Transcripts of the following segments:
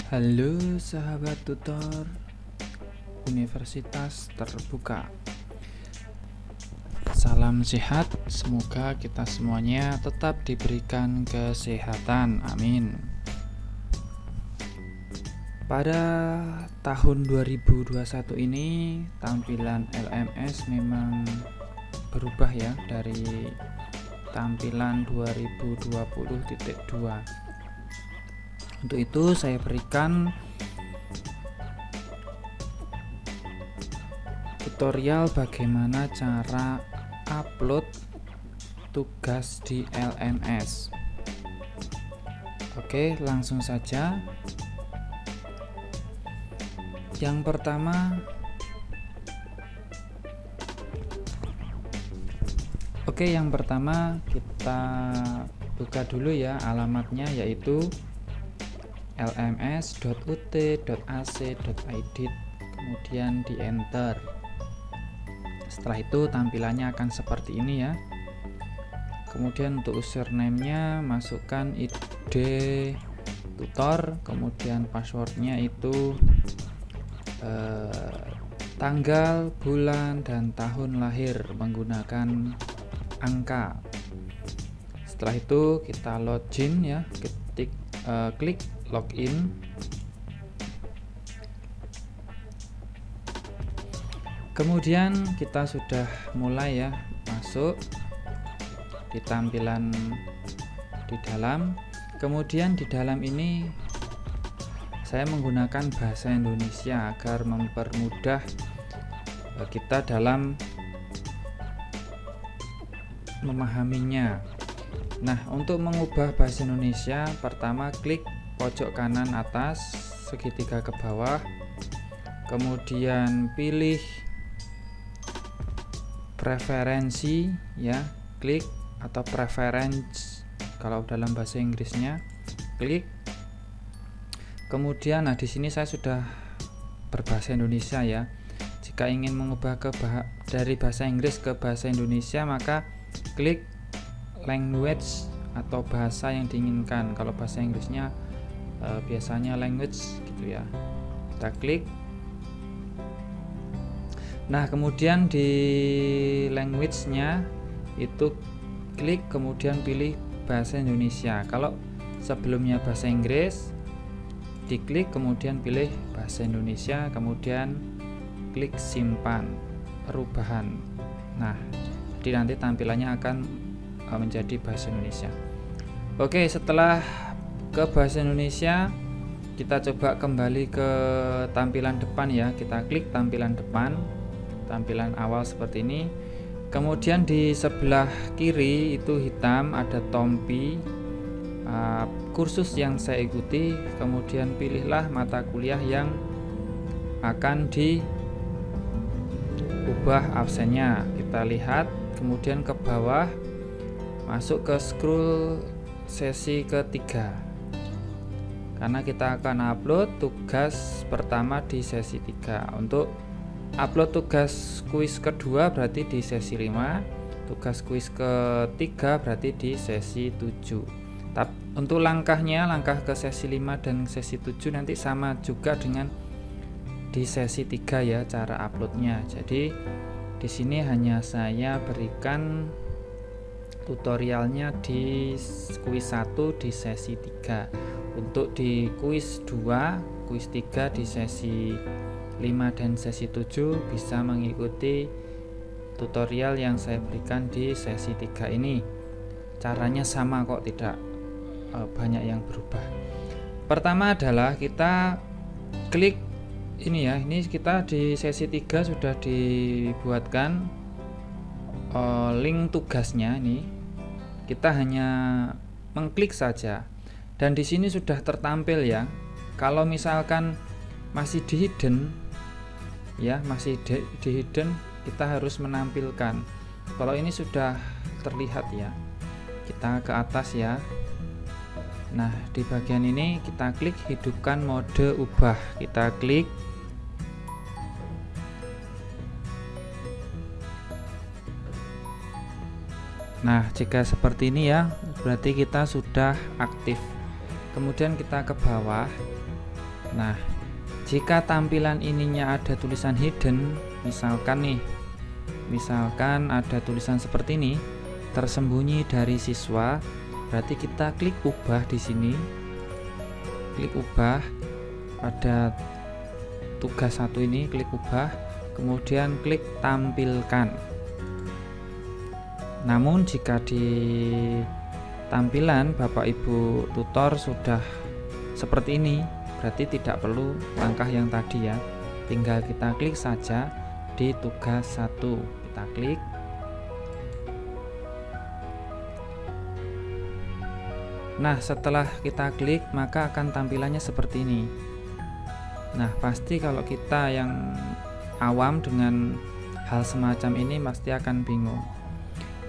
Halo sahabat tutor Universitas Terbuka. Salam sehat, semoga kita semuanya tetap diberikan kesehatan, amin. Pada tahun 2021 ini tampilan LMS memang berubah ya dari tampilan 2020.2. Untuk itu saya berikan tutorial bagaimana cara upload tugas di LMS. Oke, langsung saja. Yang pertama, kita buka dulu ya alamatnya, yaitu lms.ut.ac.id, kemudian di enter. Setelah itu tampilannya akan seperti ini ya. Kemudian untuk username-nya masukkan id tutor, kemudian passwordnya itu tanggal, bulan, dan tahun lahir menggunakan angka. Setelah itu kita login ya, klik login. Kemudian kita sudah mulai ya masuk di tampilan di dalam. Kemudian di dalam ini saya menggunakan bahasa Indonesia agar mempermudah kita dalam memahaminya. Nah, untuk mengubah bahasa Indonesia, pertama klik pojok kanan atas segitiga ke bawah, kemudian pilih preferensi ya, klik, atau preference kalau dalam bahasa Inggrisnya, klik. Kemudian di sini saya sudah berbahasa Indonesia ya. Jika ingin mengubah dari bahasa Inggris ke bahasa Indonesia, maka klik language atau bahasa yang diinginkan. Kalau bahasa Inggrisnya biasanya language gitu ya. Kita klik. Nah, kemudian di language-nya itu klik, kemudian pilih bahasa Indonesia. Kalau sebelumnya bahasa Inggris, diklik kemudian pilih bahasa Indonesia, kemudian klik simpan perubahan. Nah, jadi nanti tampilannya akan menjadi bahasa Indonesia. Oke, setelah ke bahasa Indonesia, kita coba kembali ke tampilan depan ya. Kita klik tampilan depan, tampilan awal seperti ini. Kemudian di sebelah kiri itu hitam ada tompi kursus yang saya ikuti. Kemudian pilihlah mata kuliah yang akan diubah absennya. Kita lihat, kemudian ke bawah masuk ke scroll sesi ketiga, karena kita akan upload tugas pertama di sesi 3. Untuk upload tugas kuis kedua berarti di sesi 5, tugas kuis ketiga berarti di sesi 7. Untuk langkah ke sesi 5 dan sesi 7 nanti sama juga dengan di sesi 3 ya cara uploadnya. Jadi di sini hanya saya berikan tutorialnya di kuis 1 di sesi 3. Untuk di kuis 2, kuis 3 di sesi 5 dan sesi 7 bisa mengikuti tutorial yang saya berikan di sesi 3 ini. Caranya sama kok, tidak banyak yang berubah. Pertama adalah kita klik ini ya. Ini kita di sesi 3 sudah dibuatkan link tugasnya ini. Kita hanya mengklik saja dan di sini sudah tertampil ya. Kalau misalkan masih di hidden ya, kita harus menampilkan. Kalau ini sudah terlihat ya, kita ke atas ya. Nah, di bagian ini kita klik hidupkan mode ubah. Kita klik. Nah, jika seperti ini ya, berarti kita sudah aktif. Kemudian kita ke bawah. Nah, jika tampilan ininya ada tulisan hidden, misalkan ada tulisan seperti ini, tersembunyi dari siswa, berarti kita klik ubah di sini. Klik ubah pada tugas 1 ini, klik ubah, kemudian klik tampilkan. Namun jika di tampilan Bapak Ibu tutor sudah seperti ini, berarti tidak perlu langkah yang tadi ya. Tinggal kita klik saja di tugas 1. Kita klik. Nah, setelah kita klik maka akan tampilannya seperti ini. Nah, pasti kalau kita yang awam dengan hal semacam ini pasti akan bingung.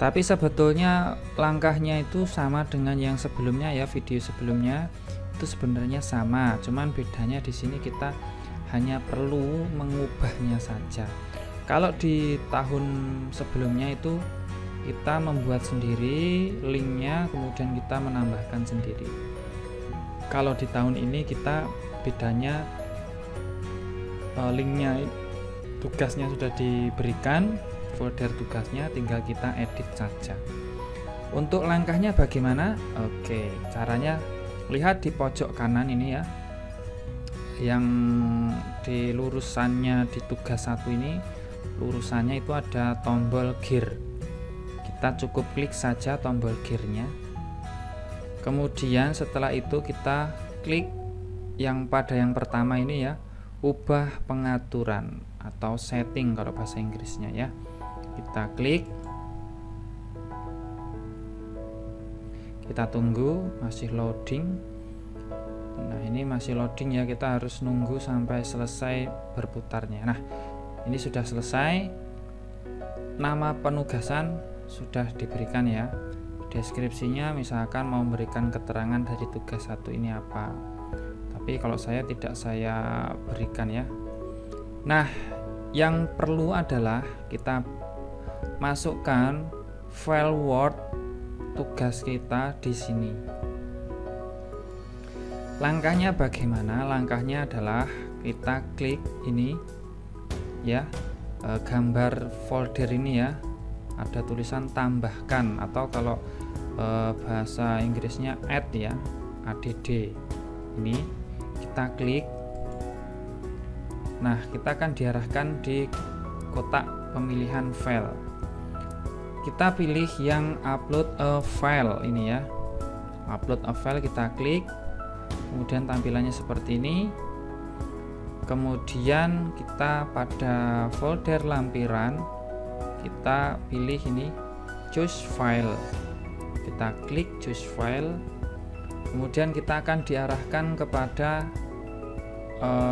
Tapi sebetulnya langkahnya itu sama dengan yang sebelumnya ya, video sebelumnya itu sebenarnya sama, cuman bedanya di sini kita hanya perlu mengubahnya saja. Kalau di tahun sebelumnya itu kita membuat sendiri linknya, kemudian kita menambahkan sendiri. Kalau di tahun ini kita bedanya linknya, tugasnya sudah diberikan, folder tugasnya tinggal kita edit saja. Untuk langkahnya bagaimana? Oke, caranya lihat di pojok kanan ini ya, yang di lurusannya di tugas 1 ini, lurusannya itu ada tombol gear. Kita cukup klik saja tombol gearnya. Kemudian setelah itu kita klik yang pada yang pertama ini ya, ubah pengaturan atau setting kalau bahasa Inggrisnya ya. Kita klik. Kita tunggu, masih loading. Nah, ini masih loading ya, kita harus nunggu sampai selesai berputarnya. Nah, ini sudah selesai. Nama penugasan sudah diberikan ya. Deskripsinya misalkan mau memberikan keterangan dari tugas 1 ini apa. Tapi kalau saya tidak saya berikan ya. Nah, yang perlu adalah kita masukkan file Word tugas kita di sini. Langkahnya bagaimana? Langkahnya adalah kita klik ini ya, gambar folder ini ya, ada tulisan tambahkan, atau kalau bahasa Inggrisnya add ya, add. Ini kita klik. Nah, kita akan diarahkan di kotak pemilihan file. Kita pilih yang upload a file ini ya, upload a file, kita klik. Kemudian tampilannya seperti ini. Kemudian kita pada folder lampiran kita pilih ini choose file, kita klik choose file. Kemudian kita akan diarahkan kepada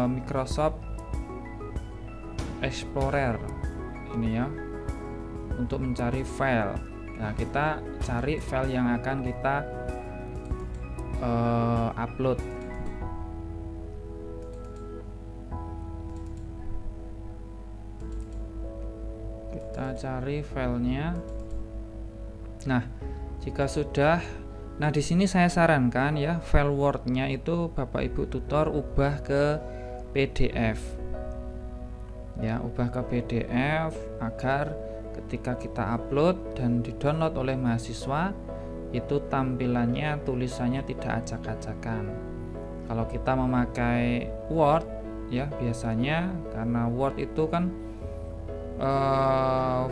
Microsoft Explorer ini ya, untuk mencari file. Nah, kita cari file yang akan kita upload. Kita cari filenya. Nah, jika sudah, nah di sini saya sarankan ya, file Word-nya itu Bapak Ibu tutor ubah ke PDF. Ya, ubah ke PDF agar ketika kita upload dan di-download oleh mahasiswa itu tampilannya, tulisannya tidak acak-acakan. Kalau kita memakai Word ya, biasanya karena Word itu kan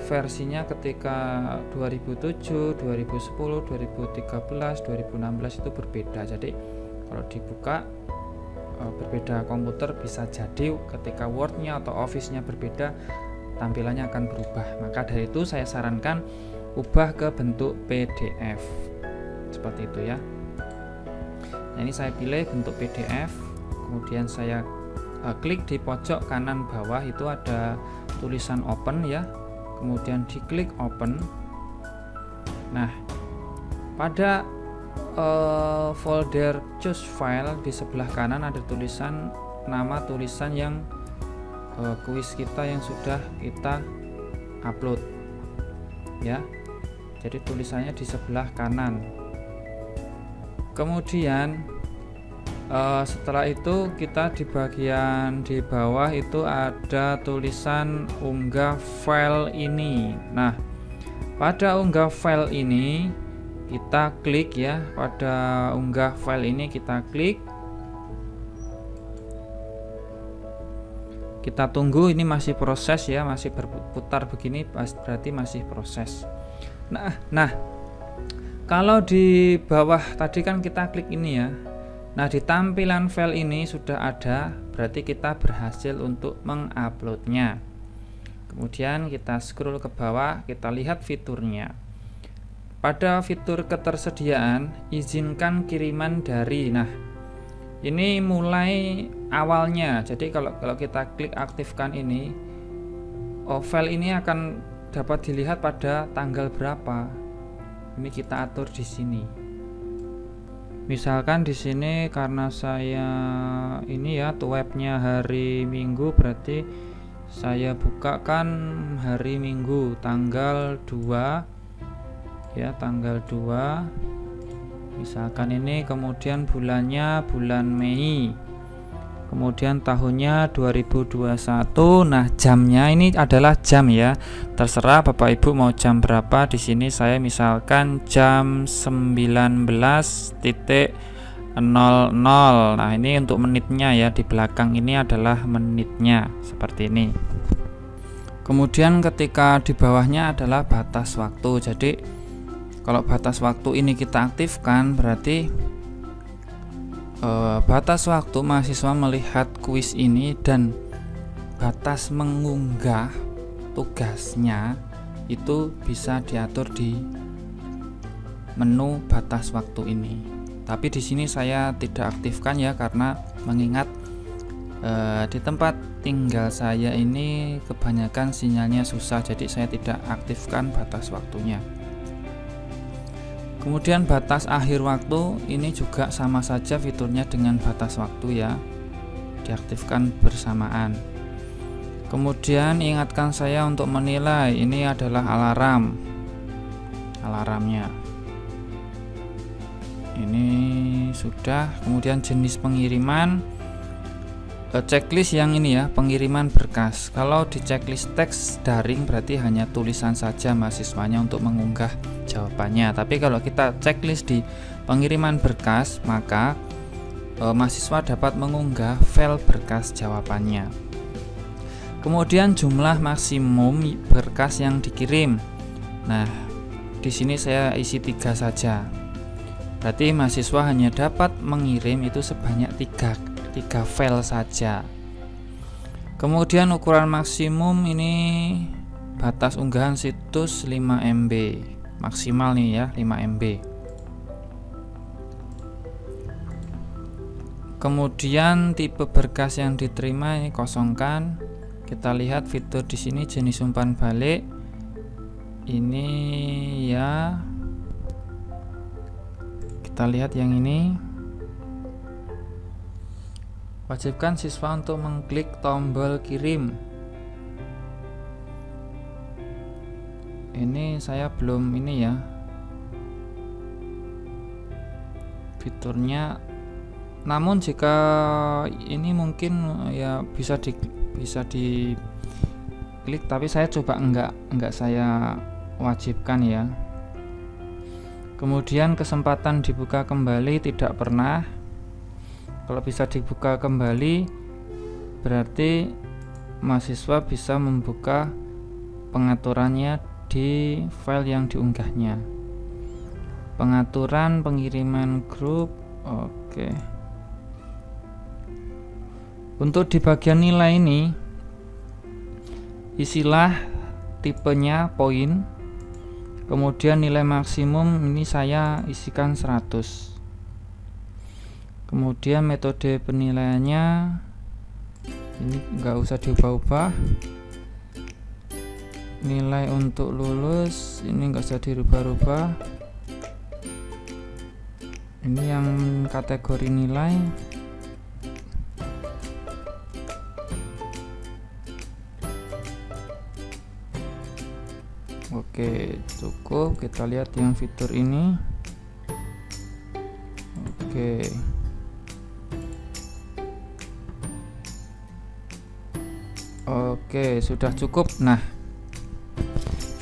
versinya ketika 2007, 2010, 2013, 2016 itu berbeda. Jadi kalau dibuka berbeda komputer, bisa jadi ketika Word-nya atau Office-nya berbeda, tampilannya akan berubah. Maka dari itu saya sarankan ubah ke bentuk PDF seperti itu ya. Nah, ini saya pilih bentuk PDF, kemudian saya klik di pojok kanan bawah itu ada tulisan open ya, kemudian diklik open. Nah, pada folder choose file di sebelah kanan ada tulisan nama tulisan yang kuis kita yang sudah kita upload ya. Jadi tulisannya di sebelah kanan. Kemudian Setelah itu kita di bagian di bawah itu ada tulisan unggah file ini. Nah, pada unggah file ini kita klik ya, pada unggah file ini kita klik. Kita tunggu, ini masih proses ya, masih berputar begini berarti masih proses. Nah, kalau di bawah tadi kan kita klik ini ya. Nah, di tampilan file ini sudah ada, berarti kita berhasil untuk menguploadnya. Kemudian kita scroll ke bawah, kita lihat fiturnya. Pada fitur ketersediaan, izinkan kiriman dari. Nah, ini mulai awalnya. Jadi kalau kita klik aktifkan ini, file ini akan dapat dilihat pada tanggal berapa. Ini kita atur di sini. Misalkan di sini karena saya ini ya webnya hari Minggu, berarti saya bukakan hari Minggu tanggal 2 ya, tanggal 2 misalkan ini, kemudian bulannya bulan Mei, kemudian tahunnya 2021. Nah, jamnya ini adalah jam ya, terserah Bapak Ibu mau jam berapa. Di sini saya misalkan jam 19.00. Nah, ini untuk menitnya ya, di belakang ini adalah menitnya seperti ini. Kemudian ketika di bawahnya adalah batas waktu. Jadi kalau batas waktu ini kita aktifkan, berarti batas waktu mahasiswa melihat kuis ini dan batas mengunggah tugasnya itu bisa diatur di menu batas waktu ini. Tapi di sini saya tidak aktifkan ya, karena mengingat di tempat tinggal saya ini kebanyakan sinyalnya susah, jadi saya tidak aktifkan batas waktunya. Kemudian batas akhir waktu ini juga sama saja fiturnya dengan batas waktu ya, diaktifkan bersamaan. Kemudian ingatkan saya untuk menilai, ini adalah alarmnya ini sudah. Kemudian jenis pengiriman, checklist yang ini ya, pengiriman berkas. Kalau di checklist teks daring berarti hanya tulisan saja mahasiswanya untuk mengunggah jawabannya. Tapi kalau kita checklist di pengiriman berkas, maka mahasiswa dapat mengunggah file berkas jawabannya. Kemudian jumlah maksimum berkas yang dikirim. Nah, di sini saya isi 3 saja. Berarti mahasiswa hanya dapat mengirim itu sebanyak 3 file saja. Kemudian ukuran maksimum ini batas unggahan situs 5 MB. Maksimal nih ya, 5 MB. Kemudian tipe berkas yang diterima ini kosongkan. Kita lihat fitur di sini jenis umpan balik. Ini ya, kita lihat yang ini. Wajibkan siswa untuk mengklik tombol kirim. Ini saya belum ini ya fiturnya. Namun jika ini mungkin ya bisa diklik, tapi saya coba enggak saya wajibkan ya. Kemudian kesempatan dibuka kembali tidak pernah. Kalau bisa dibuka kembali berarti mahasiswa bisa membuka pengaturannya di file yang diunggahnya. Pengaturan pengiriman grup, oke. Untuk di bagian nilai ini, isilah tipenya poin. Kemudian nilai maksimum ini saya isikan 100. Kemudian metode penilaiannya ini enggak usah diubah-ubah. Nilai untuk lulus ini enggak usah dirubah-rubah. Ini yang kategori nilai. Oke, cukup. Kita lihat yang fitur ini. Oke. Oke, sudah cukup. Nah,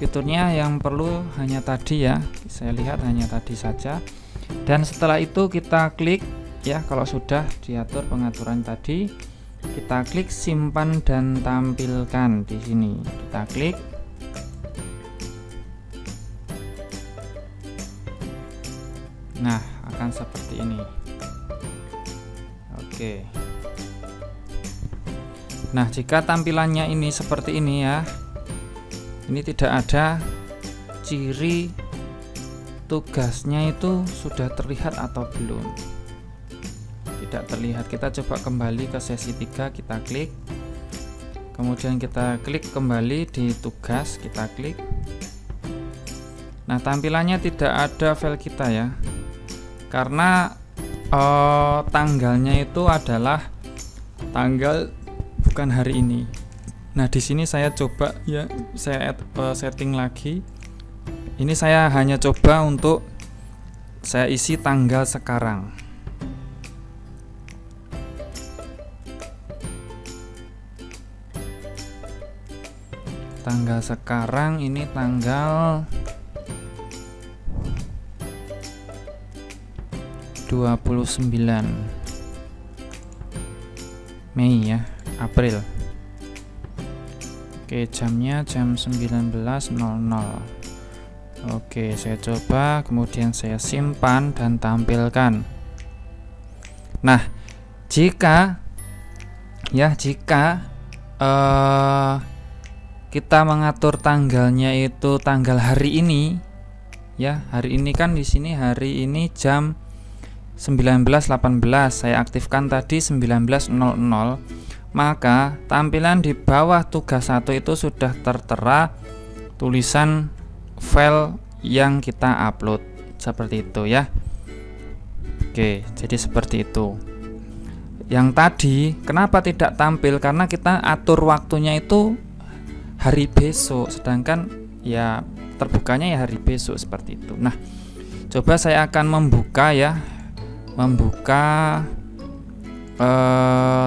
fiturnya yang perlu hanya tadi ya, saya lihat hanya tadi saja. Dan setelah itu kita klik ya, kalau sudah diatur pengaturan tadi, kita klik simpan dan tampilkan di sini. Kita klik. Nah, akan seperti ini. Oke. Nah, jika tampilannya ini seperti ini ya, ini tidak ada ciri tugasnya itu sudah terlihat atau belum. Tidak terlihat. Kita coba kembali ke sesi 3, kita klik. Kemudian kita klik kembali di tugas, kita klik. Nah, tampilannya tidak ada file kita ya. Karena tanggalnya itu adalah tanggal bukan hari ini. Nah, di sini saya coba ya, saya setting lagi. Ini saya hanya coba untuk saya isi tanggal sekarang. Tanggal sekarang ini tanggal 29 Mei ya, April. Oke, jamnya jam 19.00. Oke, saya coba, kemudian saya simpan dan tampilkan. Nah, jika kita mengatur tanggalnya itu tanggal hari ini ya, hari ini kan di sini hari ini jam 19.18, saya aktifkan tadi 19.00, maka tampilan di bawah tugas 1 itu sudah tertera tulisan file yang kita upload seperti itu ya. Oke, jadi seperti itu. Yang tadi kenapa tidak tampil, karena kita atur waktunya itu hari besok, sedangkan ya terbukanya ya hari besok seperti itu. Nah, coba saya akan membuka ya,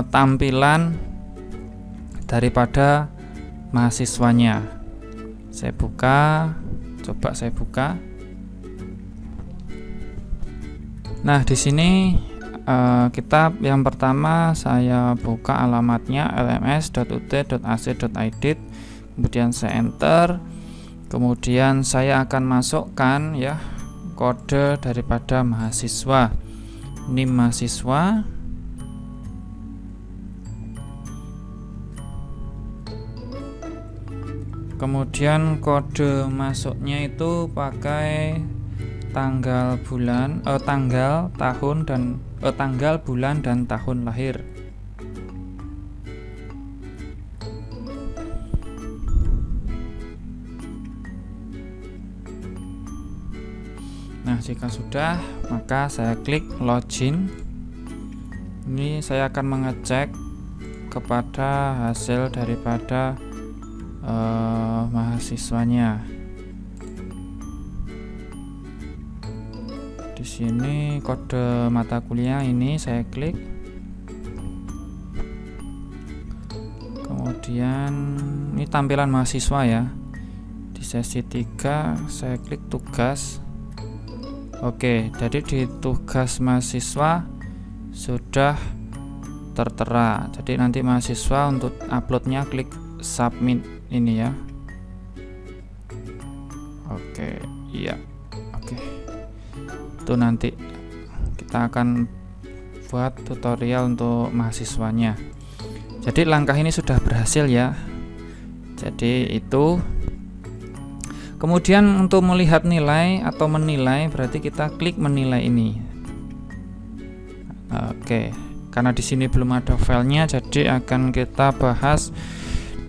tampilan daripada mahasiswanya. Saya buka, coba saya buka. Nah, di sini kita yang pertama saya buka alamatnya lms.ut.ac.id, kemudian saya enter, kemudian saya akan masukkan ya kode daripada mahasiswa. NIM mahasiswa, kemudian kode masuknya itu pakai tanggal bulan, tanggal tahun dan tanggal bulan dan tahun lahir. Nah, jika sudah, maka saya klik login. Ini saya akan mengecek kepada hasil daripada mahasiswanya. Di sini kode mata kuliah ini saya klik. Kemudian ini tampilan mahasiswa ya. Di sesi 3 saya klik tugas. Oke, jadi di tugas mahasiswa sudah tertera. Jadi nanti mahasiswa untuk uploadnya klik submit ini ya. Oke, iya. Oke. Itu nanti kita akan buat tutorial untuk mahasiswanya. Jadi langkah ini sudah berhasil ya. Jadi itu. Kemudian untuk melihat nilai atau menilai, berarti kita klik menilai ini. Oke, karena di sini belum ada filenya, jadi akan kita bahas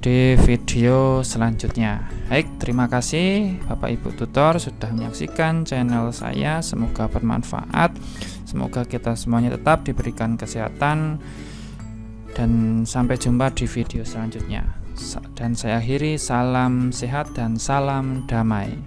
di video selanjutnya. Baik, terima kasih Bapak Ibu tutor sudah menyaksikan channel saya. Semoga bermanfaat. Semoga kita semuanya tetap diberikan kesehatan, dan sampai jumpa di video selanjutnya. Dan saya akhiri, salam sehat dan salam damai.